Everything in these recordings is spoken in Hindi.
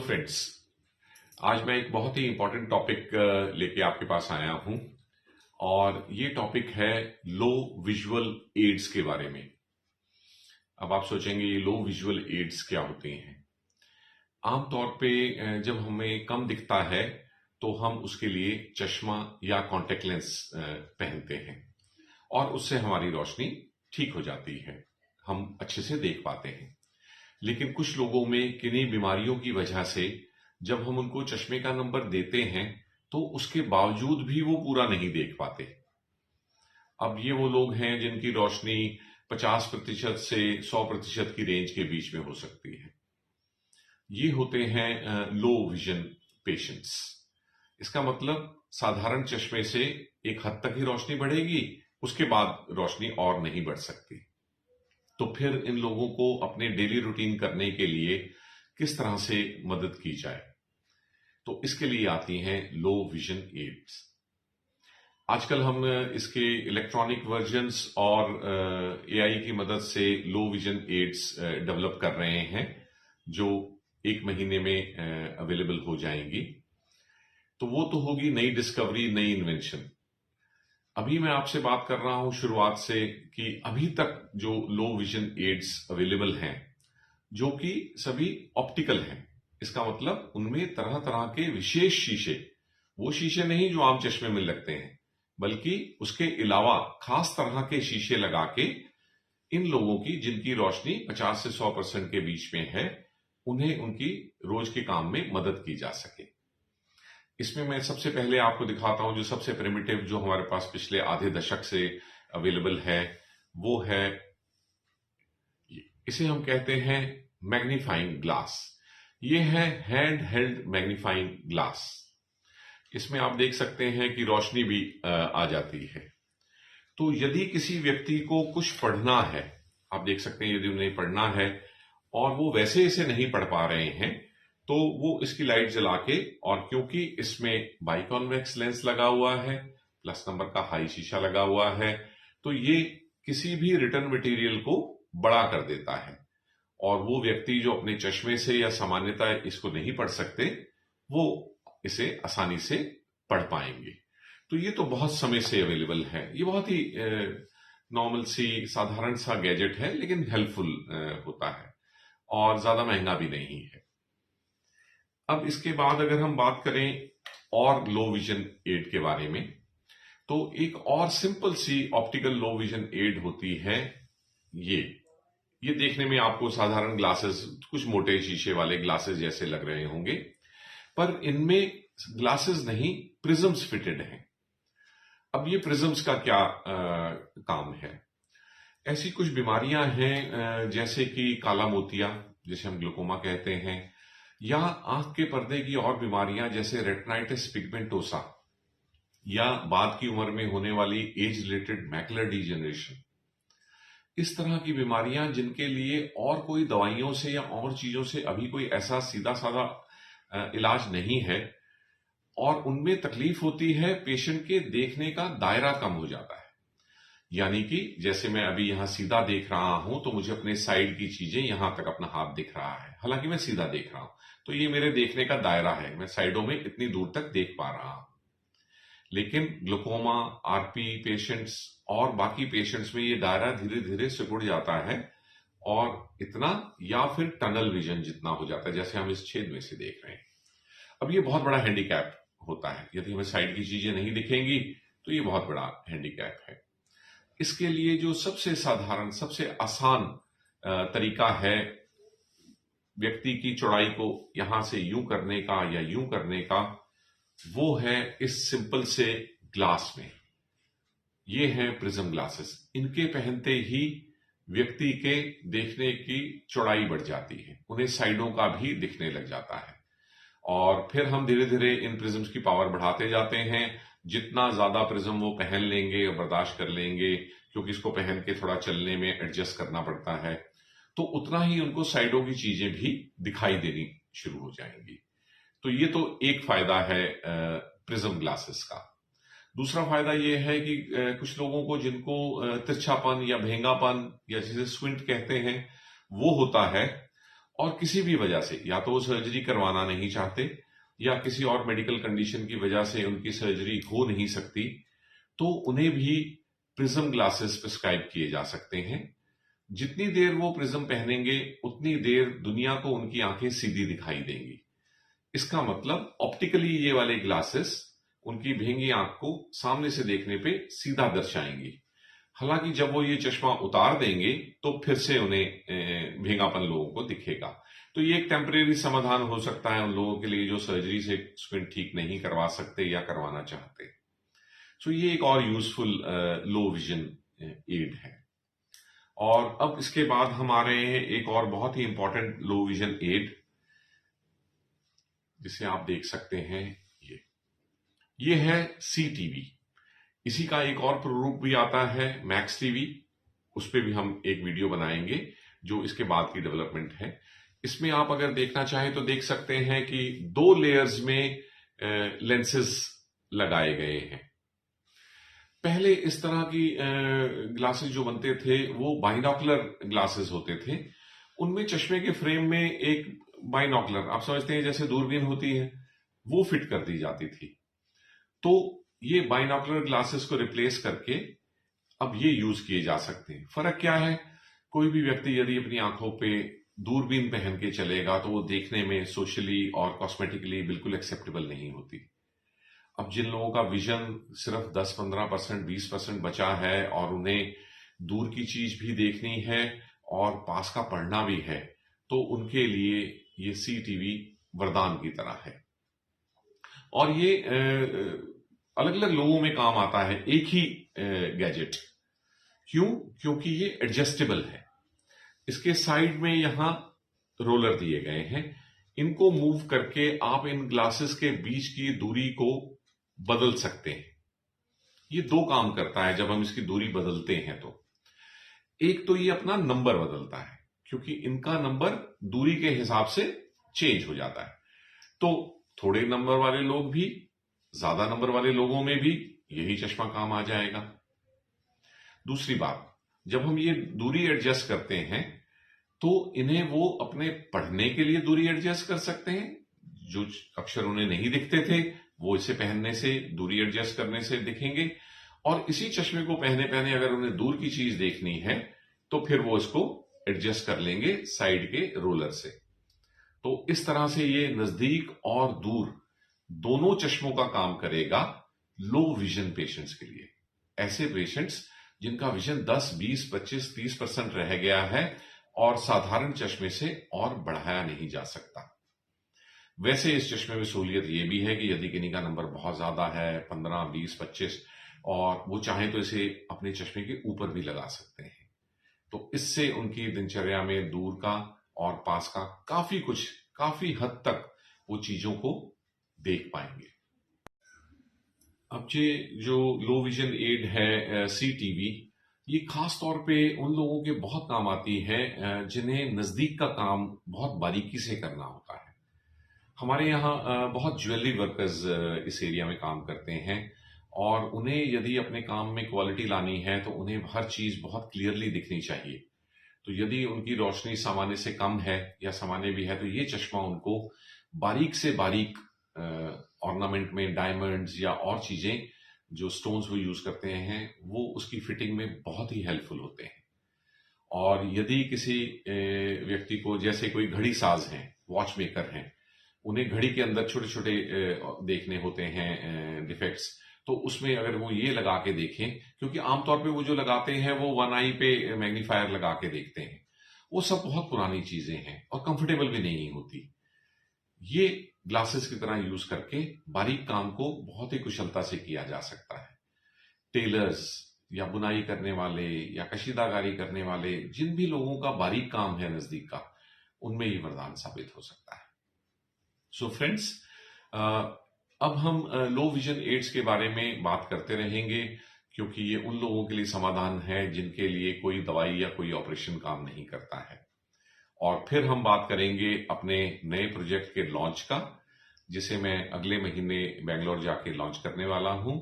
फ्रेंड्स, आज मैं एक बहुत ही इंपॉर्टेंट टॉपिक लेके आपके पास आया हूं और ये टॉपिक है लो विजुअल एड्स के बारे में। अब आप सोचेंगे ये लो विजुअल एड्स क्या होते हैं। आमतौर पे जब हमें कम दिखता है तो हम उसके लिए चश्मा या कॉन्टेक्ट लेंस पहनते हैं और उससे हमारी रोशनी ठीक हो जाती है, हम अच्छे से देख पाते हैं। लेकिन कुछ लोगों में किन्हीं बीमारियों की वजह से जब हम उनको चश्मे का नंबर देते हैं तो उसके बावजूद भी वो पूरा नहीं देख पाते। अब ये वो लोग हैं जिनकी रोशनी 50% से 100% की रेंज के बीच में हो सकती है। ये होते हैं लो विजन पेशेंट्स। इसका मतलब साधारण चश्मे से एक हद तक ही रोशनी बढ़ेगी, उसके बाद रोशनी और नहीं बढ़ सकती। तो फिर इन लोगों को अपने डेली रूटीन करने के लिए किस तरह से मदद की जाए, तो इसके लिए आती हैं लो विजन एड्स। आजकल हम इसके इलेक्ट्रॉनिक वर्जन्स और एआई की मदद से लो विजन एड्स डेवलप कर रहे हैं जो 1 महीने में अवेलेबल हो जाएंगी। तो वो तो होगी नई डिस्कवरी, नई इन्वेंशन। अभी मैं आपसे बात कर रहा हूं शुरुआत से कि अभी तक जो लो विजन एड्स अवेलेबल हैं जो कि सभी ऑप्टिकल हैं। इसका मतलब उनमें तरह तरह के विशेष शीशे, वो शीशे नहीं जो आम चश्मे में लगते हैं, बल्कि उसके अलावा खास तरह के शीशे लगा के इन लोगों की जिनकी रोशनी 50 से 100% के बीच में है, उन्हें उनकी रोज के काम में मदद की जा सके। इसमें मैं सबसे पहले आपको दिखाता हूं जो सबसे प्रिमिटिव जो हमारे पास पिछले आधे दशक से अवेलेबल है, वो है इसे हम कहते हैं मैग्नीफाइंग ग्लास। ये है हैंड हेल्ड मैग्नीफाइंग ग्लास। इसमें आप देख सकते हैं कि रोशनी भी आ जाती है। तो यदि किसी व्यक्ति को कुछ पढ़ना है, आप देख सकते हैं यदि उन्हें पढ़ना है और वो वैसे इसे नहीं पढ़ पा रहे हैं, तो वो इसकी लाइट जला के, और क्योंकि इसमें बाइकॉन्वेक्स लेंस लगा हुआ है, प्लस नंबर का हाई शीशा लगा हुआ है, तो ये किसी भी रिटर्न मटेरियल को बड़ा कर देता है और वो व्यक्ति जो अपने चश्मे से या सामान्यतः इसको नहीं पढ़ सकते, वो इसे आसानी से पढ़ पाएंगे। तो ये तो बहुत समय से अवेलेबल है। ये बहुत ही नॉर्मल सी साधारण सा गैजेट है, लेकिन हेल्पफुल होता है और ज्यादा महंगा भी नहीं है। अब इसके बाद अगर हम बात करें और लो विजन एड के बारे में, तो एक और सिंपल सी ऑप्टिकल लो विजन एड होती है। ये देखने में आपको साधारण ग्लासेस, कुछ मोटे शीशे वाले ग्लासेस जैसे लग रहे होंगे, पर इनमें ग्लासेस नहीं, प्रिज्म्स फिटेड हैं। अब ये प्रिज्म्स का क्या काम है? ऐसी कुछ बीमारियां हैं जैसे कि काला मोतिया, जिसे हम ग्लूकोमा कहते हैं, या आंख के पर्दे की और बीमारियां जैसे रेटिनाइटिस पिगमेंटोसा, या बाद की उम्र में होने वाली एज रिलेटेड मैकुलर डिजेनरेशन। इस तरह की बीमारियां जिनके लिए और कोई दवाइयों से या और चीजों से अभी कोई ऐसा सीधा साधा इलाज नहीं है, और उनमें तकलीफ होती है, पेशेंट के देखने का दायरा कम हो जाता है। यानी कि जैसे मैं अभी यहां सीधा देख रहा हूं तो मुझे अपने साइड की चीजें यहां तक अपना हाथ दिख रहा है, हालांकि मैं सीधा देख रहा हूं, तो ये मेरे देखने का दायरा है, मैं साइडों में इतनी दूर तक देख पा रहा हूं। लेकिन ग्लूकोमा, आरपी पेशेंट्स और बाकी पेशेंट्स में ये दायरा धीरे धीरे सिकुड़ जाता है और इतना या फिर टनल विजन जितना हो जाता है, जैसे हम इस छेद में से देख रहे हैं। अब ये बहुत बड़ा हैंडीकैप होता है, यदि हमें साइड की चीजें नहीं दिखेंगी तो ये बहुत बड़ा हैंडीकैप है। इसके लिए जो सबसे साधारण, सबसे आसान तरीका है व्यक्ति की चौड़ाई को यहां से यूं करने का या यूं करने का, वो है इस सिंपल से ग्लास में। ये हैं प्रिज्म ग्लासेस। इनके पहनते ही व्यक्ति के देखने की चौड़ाई बढ़ जाती है, उन्हें साइडों का भी दिखने लग जाता है। और फिर हम धीरे धीरे इन प्रिज्म्स की पावर बढ़ाते जाते हैं। जितना ज्यादा प्रिज्म वो पहन लेंगे और बर्दाश्त कर लेंगे, क्योंकि इसको पहन के थोड़ा चलने में एडजस्ट करना पड़ता है, तो उतना ही उनको साइडों की चीजें भी दिखाई देनी शुरू हो जाएंगी। तो ये तो एक फायदा है प्रिज्म ग्लासेस का। दूसरा फायदा ये है कि कुछ लोगों को जिनको तिरछापन या भेंगापन या जिसे स्क्विंट कहते हैं वो होता है, और किसी भी वजह से या तो वो सर्जरी करवाना नहीं चाहते या किसी और मेडिकल कंडीशन की वजह से उनकी सर्जरी हो नहीं सकती, तो उन्हें भी प्रिज्म ग्लासेस प्रिस्क्राइब किए जा सकते हैं। जितनी देर वो प्रिज्म पहनेंगे उतनी देर दुनिया को उनकी आंखें सीधी दिखाई देंगी। इसका मतलब ऑप्टिकली ये वाले ग्लासेस उनकी भेंगी आंख को सामने से देखने पे सीधा दर्शाएंगी। हालांकि जब वो ये चश्मा उतार देंगे तो फिर से उन्हें भेंगापन लोगों को दिखेगा। तो ये एक टेम्परेरी समाधान हो सकता है उन लोगों के लिए जो सर्जरी से स्क्विंट ठीक नहीं करवा सकते या करवाना चाहते। सो ये एक और यूजफुल लो विजन एड है। और अब इसके बाद हम आ रहे हैं एक और बहुत ही इंपॉर्टेंट लो विजन एड, जिसे आप देख सकते हैं। ये है सी टीवी। इसी का एक और प्रारूप भी आता है मैक्स टीवी, उस पर भी हम एक वीडियो बनाएंगे जो इसके बाद की डेवलपमेंट है। इसमें आप अगर देखना चाहें तो देख सकते हैं कि 2 लेयर्स में लेंसेज लगाए गए हैं। पहले इस तरह की ग्लासेस जो बनते थे वो बाइनोकुलर ग्लासेस होते थे। उनमें चश्मे के फ्रेम में एक बाइनोकुलर, आप समझते हैं जैसे दूरबीन होती है, वो फिट कर दी जाती थी। तो ये बाइनोकुलर ग्लासेस को रिप्लेस करके अब ये यूज किए जा सकते हैं। फर्क क्या है? कोई भी व्यक्ति यदि अपनी आंखों पे दूरबीन पहन के चलेगा तो वो देखने में सोशली और कॉस्मेटिकली बिल्कुल एक्सेप्टेबल नहीं होती। अब जिन लोगों का विजन सिर्फ 10-15%, 20% बचा है और उन्हें दूर की चीज भी देखनी है और पास का पढ़ना भी है, तो उनके लिए ये सी टीवी वरदान की तरह है। और ये अलग अलग लोगों में काम आता है, एक ही गैजेट। क्यों? क्योंकि ये एडजस्टेबल है। इसके साइड में यहां रोलर दिए गए हैं। इनको मूव करके आप इन ग्लासेस के बीच की दूरी को बदल सकते हैं। ये 2 काम करता है जब हम इसकी दूरी बदलते हैं तो। एक तो ये अपना नंबर बदलता है, क्योंकि इनका नंबर दूरी के हिसाब से चेंज हो जाता है। तो थोड़े नंबर वाले लोग भी, ज्यादा नंबर वाले लोगों में भी यही चश्मा काम आ जाएगा। दूसरी बात, जब हम ये दूरी एडजस्ट करते हैं तो इन्हें वो अपने पढ़ने के लिए दूरी एडजस्ट कर सकते हैं। जो अक्षर उन्हें नहीं दिखते थे वो इसे पहनने से, दूरी एडजस्ट करने से दिखेंगे। और इसी चश्मे को पहने पहने अगर उन्हें दूर की चीज देखनी है तो फिर वो इसको एडजस्ट कर लेंगे साइड के रोलर से। तो इस तरह से ये नजदीक और दूर दोनों चश्मों का काम करेगा लो विजन पेशेंट्स के लिए। ऐसे पेशेंट्स जिनका विजन 10, 20, 25, 30% रह गया है और साधारण चश्मे से और बढ़ाया नहीं जा सकता। वैसे इस चश्मे में सहूलियत ये भी है कि यदि किन्हीं का नंबर बहुत ज्यादा है, 15, 20, 25, और वो चाहें तो इसे अपने चश्मे के ऊपर भी लगा सकते हैं। तो इससे उनकी दिनचर्या में दूर का और पास का काफी हद तक वो चीजों को देख पाएंगे। अब ये जो लो विजन एड है सी टीवी, ये खास तौर पे उन लोगों के बहुत काम आती है जिन्हें नजदीक का काम बहुत बारीकी से करना होता है। हमारे यहाँ बहुत ज्वेलरी वर्कर्स इस एरिया में काम करते हैं और उन्हें यदि अपने काम में क्वालिटी लानी है तो उन्हें हर चीज बहुत क्लियरली दिखनी चाहिए। तो यदि उनकी रोशनी सामान्य से कम है या सामान्य भी है तो ये चश्मा उनको बारीक से बारीक ऑर्नामेंट में डायमंड्स या और चीजें जो स्टोन्स वो यूज करते हैं वो उसकी फिटिंग में बहुत ही हेल्पफुल होते हैं। और यदि किसी व्यक्ति को, जैसे कोई घड़ी साज हैं, वॉच मेकर हैं, उन्हें घड़ी के अंदर छोटे छोटे देखने होते हैं डिफेक्ट्स, तो उसमें अगर वो ये लगा के देखें, क्योंकि आमतौर पे वो जो लगाते हैं वो 1 आई पे मैग्नीफायर लगा के देखते हैं, वो सब बहुत पुरानी चीजें हैं और कंफर्टेबल भी नहीं होती। ये ग्लासेस की तरह यूज करके बारीक काम को बहुत ही कुशलता से किया जा सकता है। टेलर्स या बुनाई करने वाले या कशीदाकारी करने वाले, जिन भी लोगों का बारीक काम है नजदीक का, उनमें ये वरदान साबित हो सकता है। सो फ्रेंड्स, अब हम लो विजन एड्स के बारे में बात करते रहेंगे, क्योंकि ये उन लोगों के लिए समाधान है जिनके लिए कोई दवाई या कोई ऑपरेशन काम नहीं करता है। और फिर हम बात करेंगे अपने नए प्रोजेक्ट के लॉन्च का, जिसे मैं अगले महीने बेंगलोर जाके लॉन्च करने वाला हूं।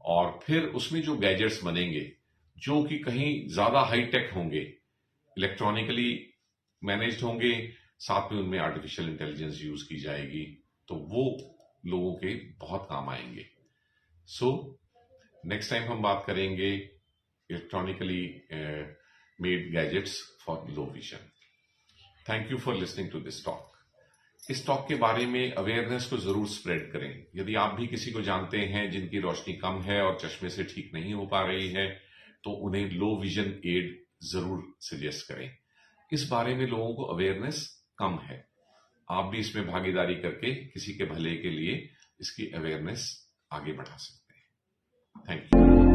और फिर उसमें जो गैजेट्स बनेंगे जो कि कहीं ज्यादा हाईटेक होंगे, इलेक्ट्रॉनिकली मैनेज्ड होंगे, साथ में उनमें आर्टिफिशियल इंटेलिजेंस यूज की जाएगी, तो वो लोगों के बहुत काम आएंगे। सो नेक्स्ट टाइम हम बात करेंगे electronically made gadgets for low vision. Thank you for listening to this talk. इस टॉक के बारे में अवेयरनेस को जरूर स्प्रेड करें। यदि आप भी किसी को जानते हैं जिनकी रोशनी कम है और चश्मे से ठीक नहीं हो पा रही है, तो उन्हें लो विजन एड जरूर सजेस्ट करें। इस बारे में लोगों को अवेयरनेस कम है। आप भी इसमें भागीदारी करके किसी के भले के लिए इसकी अवेयरनेस आगे बढ़ा सकते हैं। Thank you.